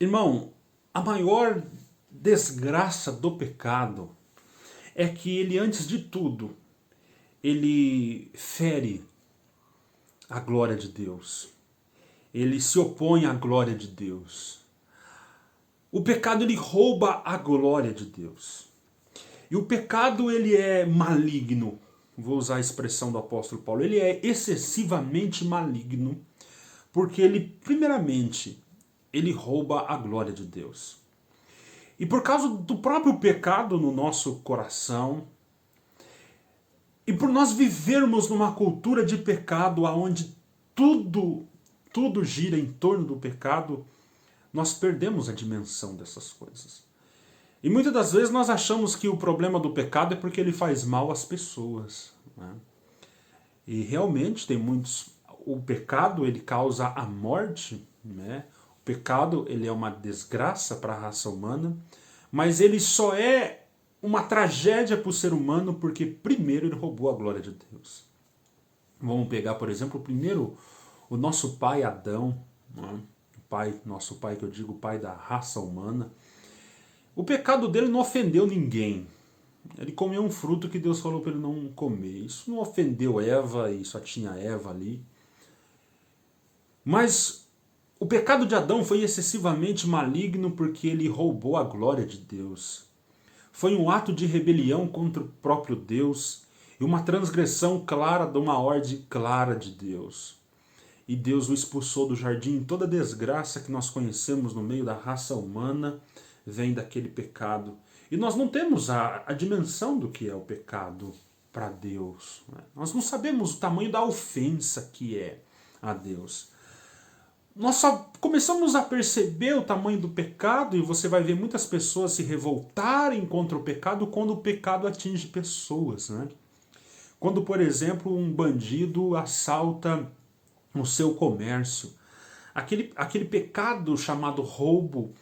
Irmão, a maior desgraça do pecado é que ele, antes de tudo, ele fere a glória de Deus. Ele se opõe à glória de Deus. O pecado, ele rouba a glória de Deus. E o pecado, ele é maligno. Vou usar a expressão do apóstolo Paulo. Ele é excessivamente maligno, porque ele, primeiramente, ele rouba a glória de Deus. E por causa do próprio pecado no nosso coração, e por nós vivermos numa cultura de pecado onde tudo gira em torno do pecado, nós perdemos a dimensão dessas coisas. E muitas das vezes nós achamos que o problema do pecado é porque ele faz mal às pessoas, né? E realmente tem muitos... O pecado, ele causa a morte, né? O pecado, ele é uma desgraça para a raça humana, mas ele só é uma tragédia para o ser humano porque primeiro ele roubou a glória de Deus. Vamos pegar, por exemplo, primeiro o nosso pai Adão, né? Nosso pai, que eu digo, o pai da raça humana. O pecado dele não ofendeu ninguém. Ele comeu um fruto que Deus falou para ele não comer. Isso não ofendeu Eva, e só tinha Eva ali. Mas o pecado de Adão foi excessivamente maligno porque ele roubou a glória de Deus. Foi um ato de rebelião contra o próprio Deus e uma transgressão clara de uma ordem clara de Deus. E Deus o expulsou do jardim. Toda a desgraça que nós conhecemos no meio da raça humana vem daquele pecado. E nós não temos a dimensão do que é o pecado para Deus, né? Nós não sabemos o tamanho da ofensa que é a Deus. Nós só começamos a perceber o tamanho do pecado, e você vai ver muitas pessoas se revoltarem contra o pecado quando o pecado atinge pessoas, né? Quando, por exemplo, um bandido assalta o seu comércio. Aquele pecado chamado roubo,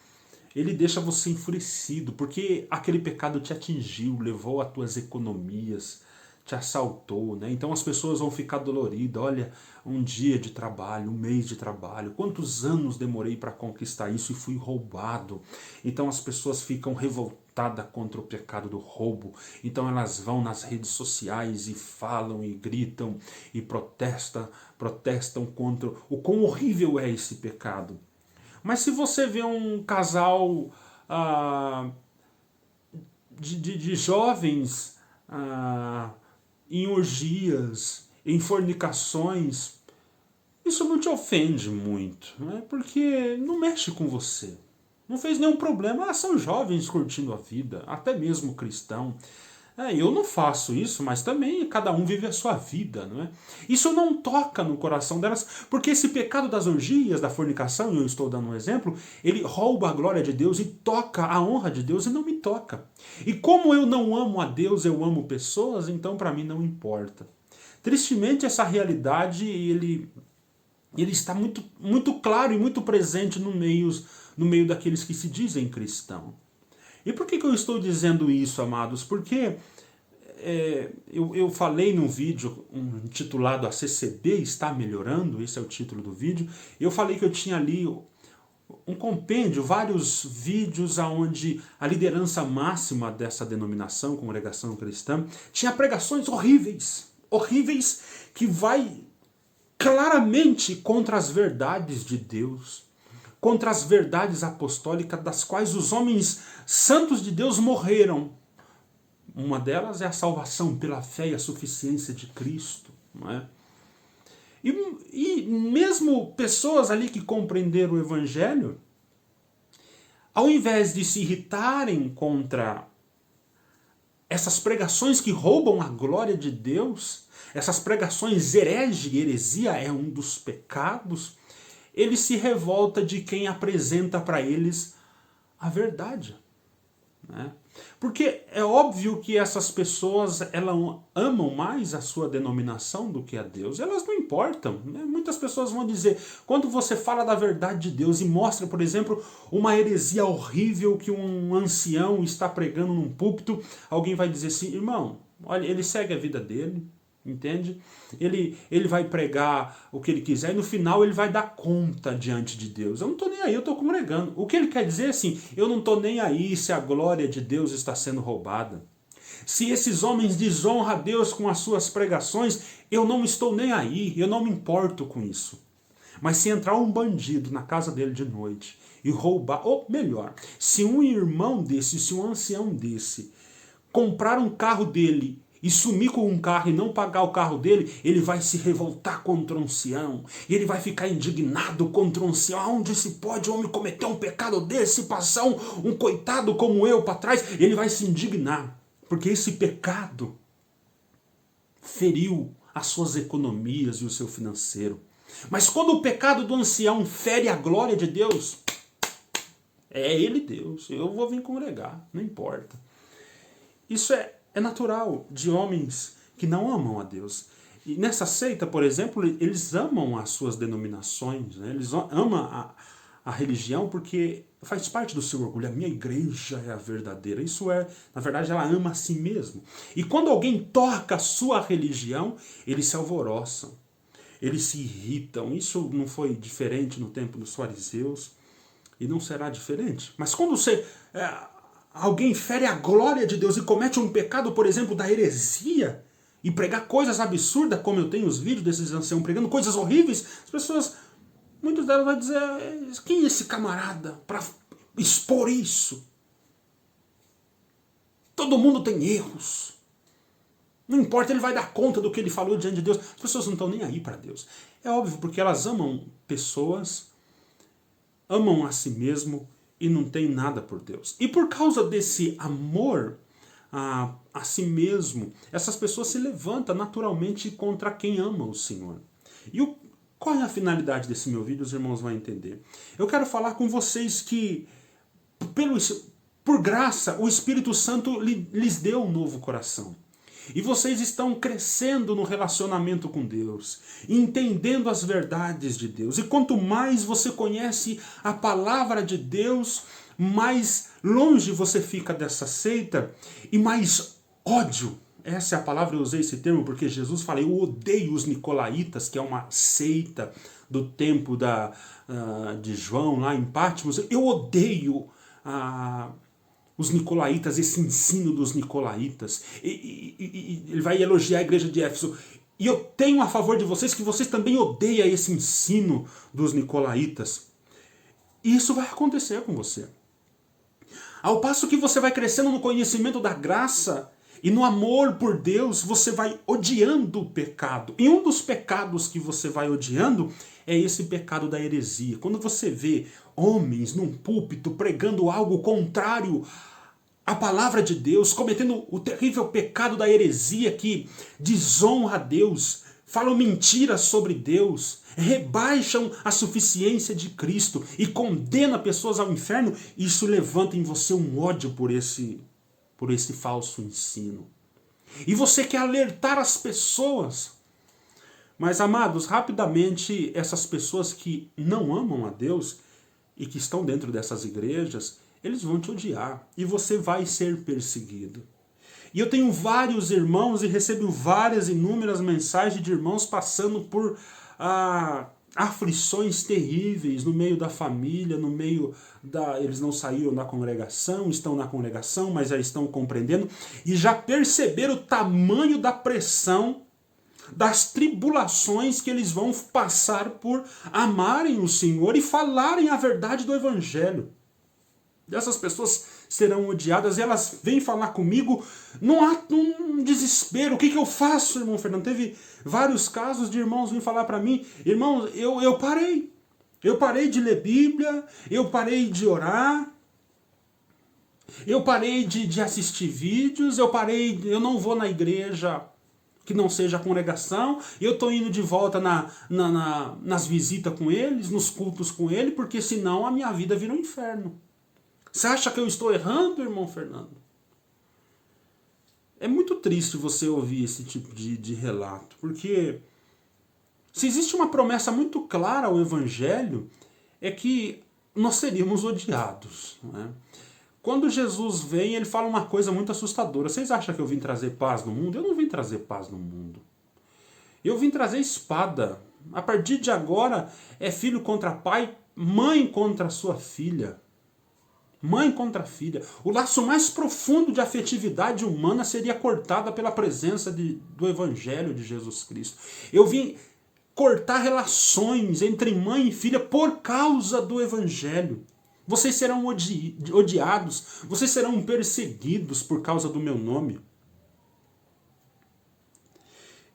ele deixa você enfurecido, porque aquele pecado te atingiu, levou as tuas economias, te assaltou, né? Então as pessoas vão ficar doloridas. Olha, um dia de trabalho, um mês de trabalho, quantos anos demorei para conquistar isso e fui roubado. Então as pessoas ficam revoltadas contra o pecado do roubo. Então elas vão nas redes sociais e falam e gritam e protestam contra o quão horrível é esse pecado. Mas se você vê um casal de jovens em orgias, em fornicações, isso não te ofende muito, né? Porque não mexe com você. Não fez nenhum problema. São jovens curtindo a vida, até mesmo cristão. Eu não faço isso, mas também cada um vive a sua vida, não é? Isso não toca no coração delas, porque esse pecado das orgias, da fornicação, e eu estou dando um exemplo, ele rouba a glória de Deus e toca a honra de Deus e não me toca. E como eu não amo a Deus, eu amo pessoas, então para mim não importa. Tristemente, essa realidade, ele está muito claro e muito presente no meio daqueles que se dizem cristãos. E por que eu estou dizendo isso, amados? Porque eu falei num vídeo intitulado A CCB está melhorando, esse é o título do vídeo. Eu falei que eu tinha ali um compêndio, vários vídeos onde a liderança máxima dessa denominação, congregação cristã, tinha pregações horríveis, que vai claramente contra as verdades de Deus, contra as verdades apostólicas das quais os homens santos de Deus morreram. Uma delas é a salvação pela fé e a suficiência de Cristo, não é? E mesmo pessoas ali que compreenderam o Evangelho, ao invés de se irritarem contra essas pregações que roubam a glória de Deus, essas pregações herege, heresia é um dos pecados, ele se revolta de quem apresenta para eles a verdade, né? Porque é óbvio que essas pessoas elas amam mais a sua denominação do que a Deus. Elas não importam, né? Muitas pessoas vão dizer, quando você fala da verdade de Deus e mostra, por exemplo, uma heresia horrível que um ancião está pregando num púlpito, alguém vai dizer assim, irmão, olha, ele segue a vida dele, Entende? Ele vai pregar o que ele quiser e no final ele vai dar conta diante de Deus. Eu não estou nem aí, eu estou congregando. O que ele quer dizer é assim, eu não estou nem aí se a glória de Deus está sendo roubada. Se esses homens desonram a Deus com as suas pregações, eu não estou nem aí, eu não me importo com isso. Mas se entrar um bandido na casa dele de noite e roubar, ou melhor, se um irmão desse, se um ancião desse, comprar um carro dele e sumir com um carro e não pagar o carro dele, ele vai se revoltar contra um ancião. E ele vai ficar indignado contra um ancião. Aonde se pode um homem cometer um pecado desse, passar um coitado como eu para trás? Ele vai se indignar. Porque esse pecado feriu as suas economias e o seu financeiro. Mas quando o pecado do ancião fere a glória de Deus, é ele Deus. Eu vou vir congregar, não importa. Isso é natural de homens que não amam a Deus. E nessa seita, por exemplo, eles amam as suas denominações, né? Eles amam a religião porque faz parte do seu orgulho. A minha igreja é a verdadeira. Isso é, na verdade, ela ama a si mesmo. E quando alguém toca a sua religião, eles se alvoroçam, eles se irritam. Isso não foi diferente no tempo dos fariseus e não será diferente. Mas quando alguém fere a glória de Deus e comete um pecado, por exemplo, da heresia, e pregar coisas absurdas, como eu tenho os vídeos desses anciãos pregando coisas horríveis, as pessoas, muitas delas vão dizer, quem é esse camarada para expor isso? Todo mundo tem erros. Não importa, ele vai dar conta do que ele falou diante de Deus. As pessoas não estão nem aí para Deus. É óbvio, porque elas amam pessoas, amam a si mesmo, e não tem nada por Deus. E por causa desse amor a si mesmo, essas pessoas se levantam naturalmente contra quem ama o Senhor. E qual é a finalidade desse meu vídeo? Os irmãos vão entender. Eu quero falar com vocês que, por graça, o Espírito Santo lhes deu um novo coração. E vocês estão crescendo no relacionamento com Deus, entendendo as verdades de Deus. E quanto mais você conhece a palavra de Deus, mais longe você fica dessa seita e mais ódio. Essa é a palavra, eu usei esse termo porque Jesus fala, eu odeio os nicolaítas, que é uma seita do tempo de João lá em Patmos. Eu odeio os nicolaítas, esse ensino dos nicolaítas. E ele vai elogiar a igreja de Éfeso. E eu tenho a favor de vocês que vocês também odeiam esse ensino dos nicolaítas. E isso vai acontecer com você. Ao passo que você vai crescendo no conhecimento da graça e no amor por Deus, você vai odiando o pecado. E um dos pecados que você vai odiando é esse pecado da heresia. Quando você vê homens num púlpito pregando algo contrário à palavra de Deus, cometendo o terrível pecado da heresia que desonra a Deus, falam mentiras sobre Deus, rebaixam a suficiência de Cristo e condena pessoas ao inferno, isso levanta em você um ódio por esse falso ensino. E você quer alertar as pessoas. Mas, amados, rapidamente essas pessoas que não amam a Deus e que estão dentro dessas igrejas, eles vão te odiar e você vai ser perseguido. E eu tenho vários irmãos e recebo várias inúmeras mensagens de irmãos passando por aflições terríveis no meio da família, no meio eles não saíram da congregação, estão na congregação, mas já estão compreendendo e já perceberam o tamanho da pressão, das tribulações que eles vão passar por amarem o Senhor e falarem a verdade do Evangelho. Essas pessoas serão odiadas e elas vêm falar comigo num desespero. O que eu faço, irmão Fernando? Teve vários casos de irmãos virem falar para mim, irmão, eu parei. Eu parei de ler Bíblia, eu parei de orar, eu parei de assistir vídeos, eu não vou na igreja que não seja a congregação, eu estou indo de volta nas visitas com eles, nos cultos com ele, porque senão a minha vida vira um inferno. Você acha que eu estou errando, irmão Fernando? É muito triste você ouvir esse tipo de relato, porque se existe uma promessa muito clara ao Evangelho, é que nós seríamos odiados, né? Quando Jesus vem, ele fala uma coisa muito assustadora. Vocês acham que eu vim trazer paz no mundo? Eu não vim trazer paz no mundo. Eu vim trazer espada. A partir de agora é filho contra pai, mãe contra sua filha. Mãe contra filha. O laço mais profundo de afetividade humana seria cortada pela presença do Evangelho de Jesus Cristo. Eu vim cortar relações entre mãe e filha por causa do Evangelho. Vocês serão odiados, vocês serão perseguidos por causa do meu nome.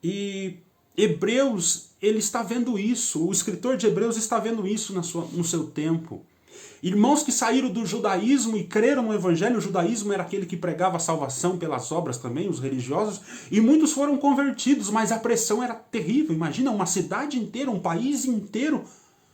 E Hebreus, ele está vendo isso, o escritor de Hebreus está vendo isso no seu tempo. Irmãos que saíram do judaísmo e creram no Evangelho, o judaísmo era aquele que pregava a salvação pelas obras também, os religiosos, e muitos foram convertidos, mas a pressão era terrível. Imagina uma cidade inteira, um país inteiro,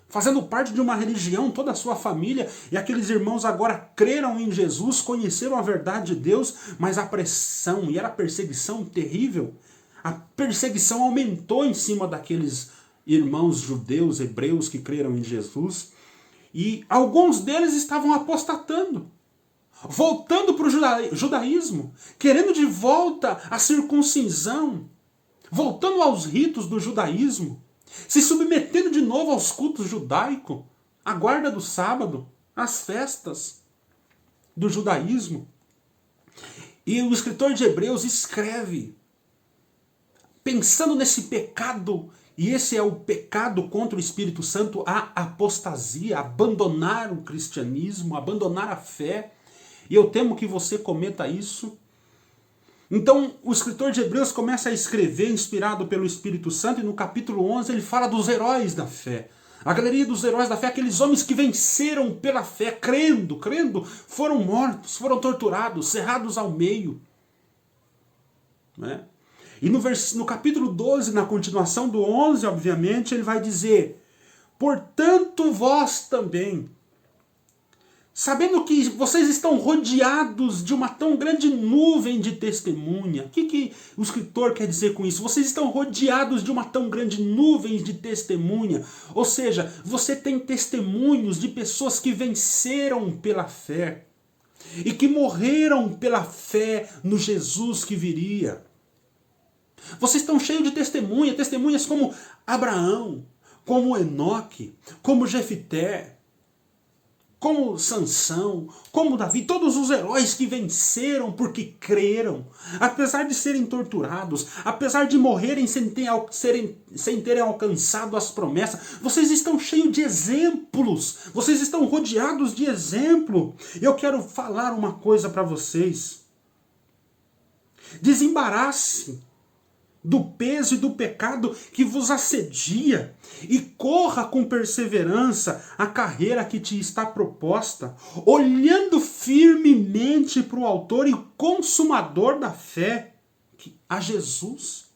fazendo parte de uma religião, toda a sua família, e aqueles irmãos agora creram em Jesus, conheceram a verdade de Deus, mas a pressão, e era perseguição terrível, a perseguição aumentou em cima daqueles irmãos judeus, hebreus que creram em Jesus, e alguns deles estavam apostatando, voltando para o judaísmo, querendo de volta a circuncisão, voltando aos ritos do judaísmo, se submetendo de novo aos cultos judaicos, à guarda do sábado, às festas do judaísmo. E o escritor de Hebreus escreve, pensando nesse pecado. E esse é o pecado contra o Espírito Santo, a apostasia, abandonar o cristianismo, abandonar a fé. E eu temo que você cometa isso. Então o escritor de Hebreus começa a escrever, inspirado pelo Espírito Santo, e no capítulo 11 ele fala dos heróis da fé. A galeria dos heróis da fé, aqueles homens que venceram pela fé, crendo, foram mortos, foram torturados, cerrados ao meio. Né? E no capítulo 12, na continuação do 11, obviamente, ele vai dizer: portanto vós também, sabendo que vocês estão rodeados de uma tão grande nuvem de testemunha. O que o escritor quer dizer com isso? Vocês estão rodeados de uma tão grande nuvem de testemunha. Ou seja, você tem testemunhos de pessoas que venceram pela fé e que morreram pela fé no Jesus que viria. Vocês estão cheios de testemunhas como Abraão, como Enoque, como Jefité, como Sansão, como Davi, todos os heróis que venceram porque creram, apesar de serem torturados, apesar de morrerem sem terem alcançado as promessas. Vocês estão cheios de exemplos, vocês estão rodeados de exemplo. Eu quero falar uma coisa para vocês. Desembarace do peso e do pecado que vos assedia, e corra com perseverança a carreira que te está proposta, olhando firmemente para o autor e consumador da fé, a Jesus,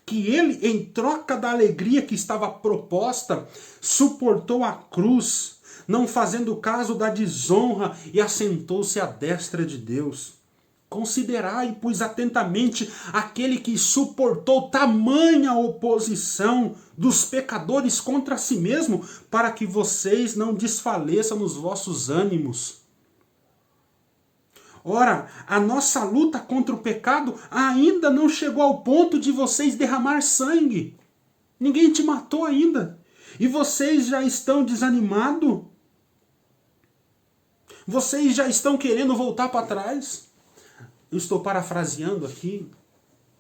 que ele, em troca da alegria que estava proposta, suportou a cruz, não fazendo caso da desonra, e assentou-se à destra de Deus. Considerai, pois, atentamente aquele que suportou tamanha oposição dos pecadores contra si mesmo, para que vocês não desfaleçam nos vossos ânimos. Ora, a nossa luta contra o pecado ainda não chegou ao ponto de vocês derramar sangue. Ninguém te matou ainda. E vocês já estão desanimados? Vocês já estão querendo voltar para trás? Eu estou parafraseando aqui,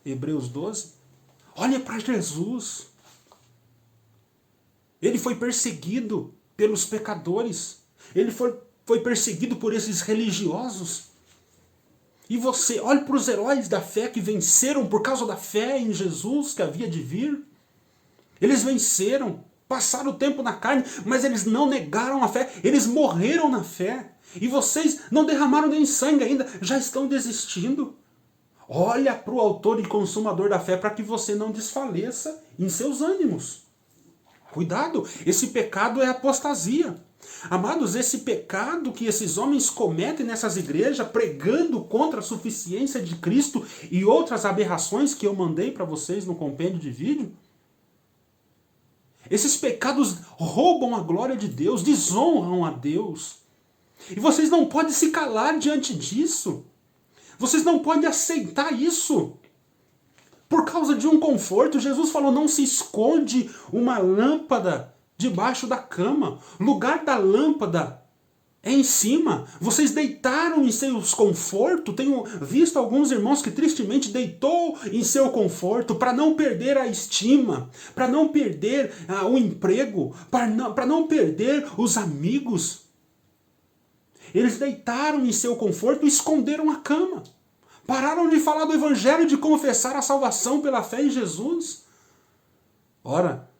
Hebreus 12. Olha para Jesus. Ele foi perseguido pelos pecadores. Ele foi perseguido por esses religiosos. E você, olhe para os heróis da fé que venceram por causa da fé em Jesus que havia de vir. Eles venceram, passaram o tempo na carne, mas eles não negaram a fé. Eles morreram na fé. E vocês não derramaram nem sangue ainda, já estão desistindo. Olha para o autor e consumador da fé para que você não desfaleça em seus ânimos. Cuidado, esse pecado é apostasia. Amados, esse pecado que esses homens cometem nessas igrejas, pregando contra a suficiência de Cristo e outras aberrações que eu mandei para vocês no compêndio de vídeo, esses pecados roubam a glória de Deus, desonram a Deus. E vocês não podem se calar diante disso. Vocês não podem aceitar isso. Por causa de um conforto, Jesus falou, não se esconde uma lâmpada debaixo da cama. O lugar da lâmpada é em cima. Vocês deitaram em seus confortos. Tenho visto alguns irmãos que tristemente deitou em seu conforto para não perder a estima, para não perder o emprego, para não perder os amigos. Eles deitaram em seu conforto e esconderam a cama. Pararam de falar do evangelho, de confessar a salvação pela fé em Jesus. Ora,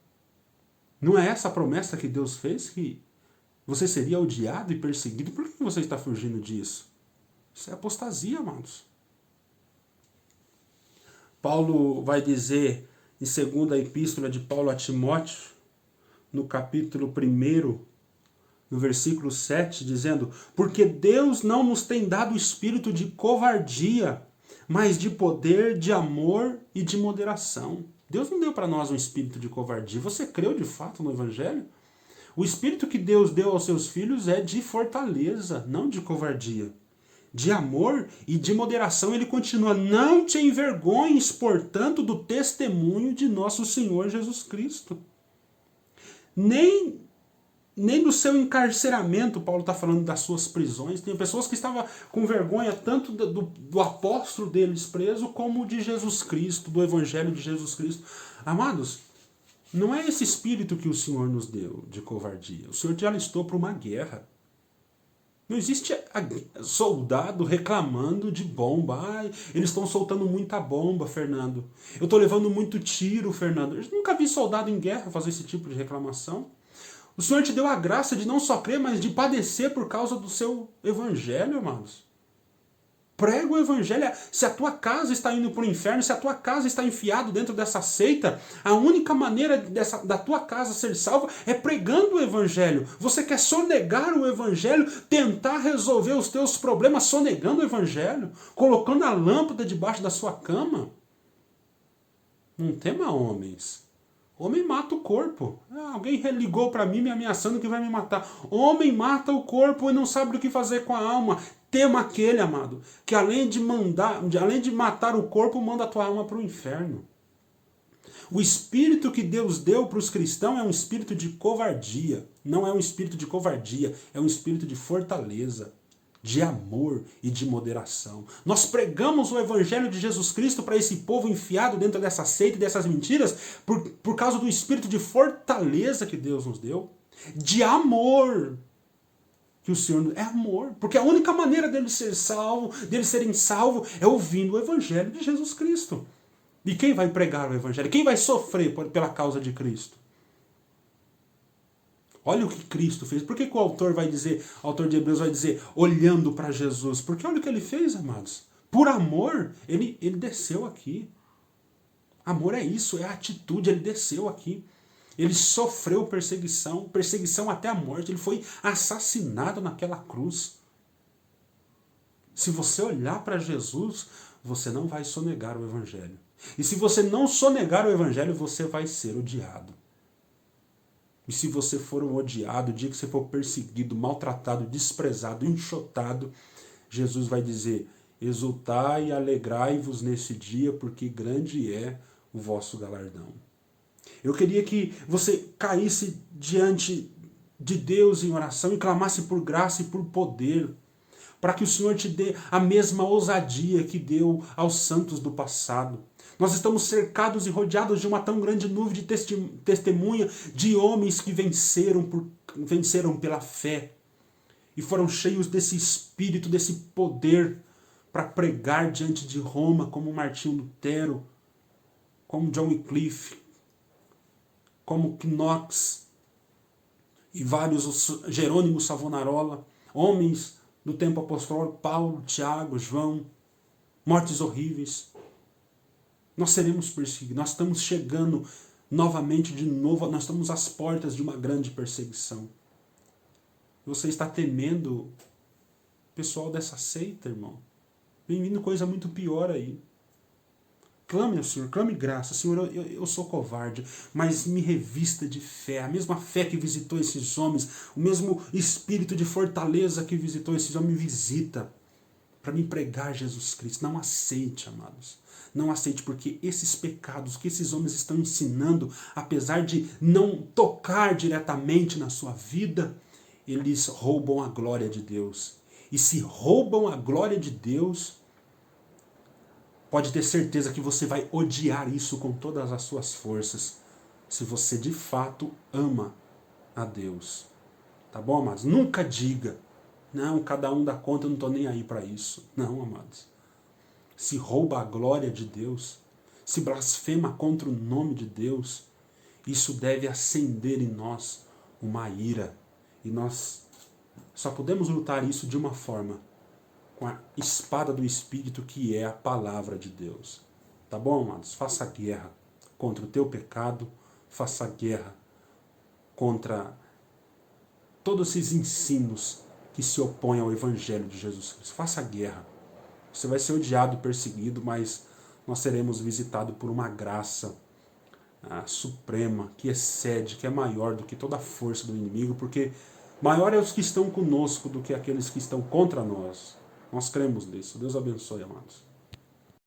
não é essa a promessa que Deus fez, que você seria odiado e perseguido? Por que você está fugindo disso? Isso é apostasia, amados. Paulo vai dizer em 2ª Epístola de Paulo a Timóteo, no capítulo 1, no versículo 7, dizendo, porque Deus não nos tem dado espírito de covardia, mas de poder, de amor e de moderação. Deus não deu para nós um espírito de covardia. Você creu de fato no Evangelho? O espírito que Deus deu aos seus filhos é de fortaleza, não de covardia. De amor e de moderação. Ele continua, não te envergonhes, portanto, do testemunho de nosso Senhor Jesus Cristo. Nem do seu encarceramento, Paulo está falando das suas prisões. Tem pessoas que estavam com vergonha tanto do apóstolo deles preso, como de Jesus Cristo, do Evangelho de Jesus Cristo. Amados, não é esse espírito que o Senhor nos deu de covardia. O Senhor te alistou para uma guerra. Não existe soldado reclamando de bomba. Ai, eles estão soltando muita bomba, Fernando. Eu estou levando muito tiro, Fernando. Eu nunca vi soldado em guerra fazer esse tipo de reclamação. O Senhor te deu a graça de não só crer, mas de padecer por causa do seu evangelho, amados. Prega o evangelho. Se a tua casa está indo para o inferno, se a tua casa está enfiado dentro dessa seita, a única maneira da tua casa ser salva é pregando o evangelho. Você quer sonegar o evangelho, tentar resolver os teus problemas sonegando o evangelho, colocando a lâmpada debaixo da sua cama? Não tema homens. Homem mata o corpo. Alguém ligou para mim me ameaçando que vai me matar. Homem mata o corpo e não sabe o que fazer com a alma. Tema aquele, amado, que além de matar o corpo, manda a tua alma para o inferno. O espírito que Deus deu para os cristãos é um espírito de covardia. Não é um espírito de covardia, é um espírito de fortaleza, de amor e de moderação. Nós pregamos o evangelho de Jesus Cristo para esse povo enfiado dentro dessa seita e dessas mentiras por causa do espírito de fortaleza que Deus nos deu, de amor. Que o Senhor é amor, porque a única maneira deles serem salvos é ouvindo o evangelho de Jesus Cristo. E quem vai pregar o evangelho? Quem vai sofrer pela causa de Cristo? Olha o que Cristo fez. Por que o autor de Hebreus vai dizer, olhando para Jesus? Porque olha o que ele fez, amados. Por amor, ele desceu aqui. Amor é isso, é a atitude, ele desceu aqui. Ele sofreu perseguição até a morte. Ele foi assassinado naquela cruz. Se você olhar para Jesus, você não vai sonegar o evangelho. E se você não sonegar o evangelho, você vai ser odiado. E se você for um odiado, o dia que você for perseguido, maltratado, desprezado, enxotado, Jesus vai dizer, exultai e alegrai-vos nesse dia, porque grande é o vosso galardão. Eu queria que você caísse diante de Deus em oração e clamasse por graça e por poder, para que o Senhor te dê a mesma ousadia que deu aos santos do passado. Nós estamos cercados e rodeados de uma tão grande nuvem de testemunha de homens que venceram pela fé e foram cheios desse espírito, desse poder para pregar diante de Roma, como Martinho Lutero, como John Wycliffe, como Knox e vários, Jerônimo Savonarola, homens do tempo apostólico, Paulo, Tiago, João, mortes horríveis. Nós seremos perseguidos, nós estamos chegando novamente de novo, nós estamos às portas de uma grande perseguição. Você está temendo o pessoal dessa seita, irmão? Vem vindo coisa muito pior aí. Clame ao Senhor, clame graça. Senhor, eu sou covarde, mas me revista de fé. A mesma fé que visitou esses homens, o mesmo espírito de fortaleza que visitou esses homens, me visita. para me pregar Jesus Cristo. Não aceite, amados. Não aceite, porque esses pecados que esses homens estão ensinando, apesar de não tocar diretamente na sua vida, eles roubam a glória de Deus. E se roubam a glória de Deus, pode ter certeza que você vai odiar isso com todas as suas forças, se você de fato ama a Deus. Tá bom, amados? Nunca diga, não, cada um dá conta, eu não estou nem aí para isso. Não, amados. Se rouba a glória de Deus, se blasfema contra o nome de Deus, isso deve acender em nós uma ira. E nós só podemos lutar isso de uma forma, com a espada do Espírito, que é a palavra de Deus. Tá bom, amados? Faça guerra contra o teu pecado, faça guerra contra todos esses ensinos que se opõem ao Evangelho de Jesus Cristo. Faça guerra. Você vai ser odiado, perseguido, mas nós seremos visitados por uma graça suprema, que excede, que é maior do que toda a força do inimigo, porque maior é os que estão conosco do que aqueles que estão contra nós. Nós cremos nisso. Deus abençoe, amados.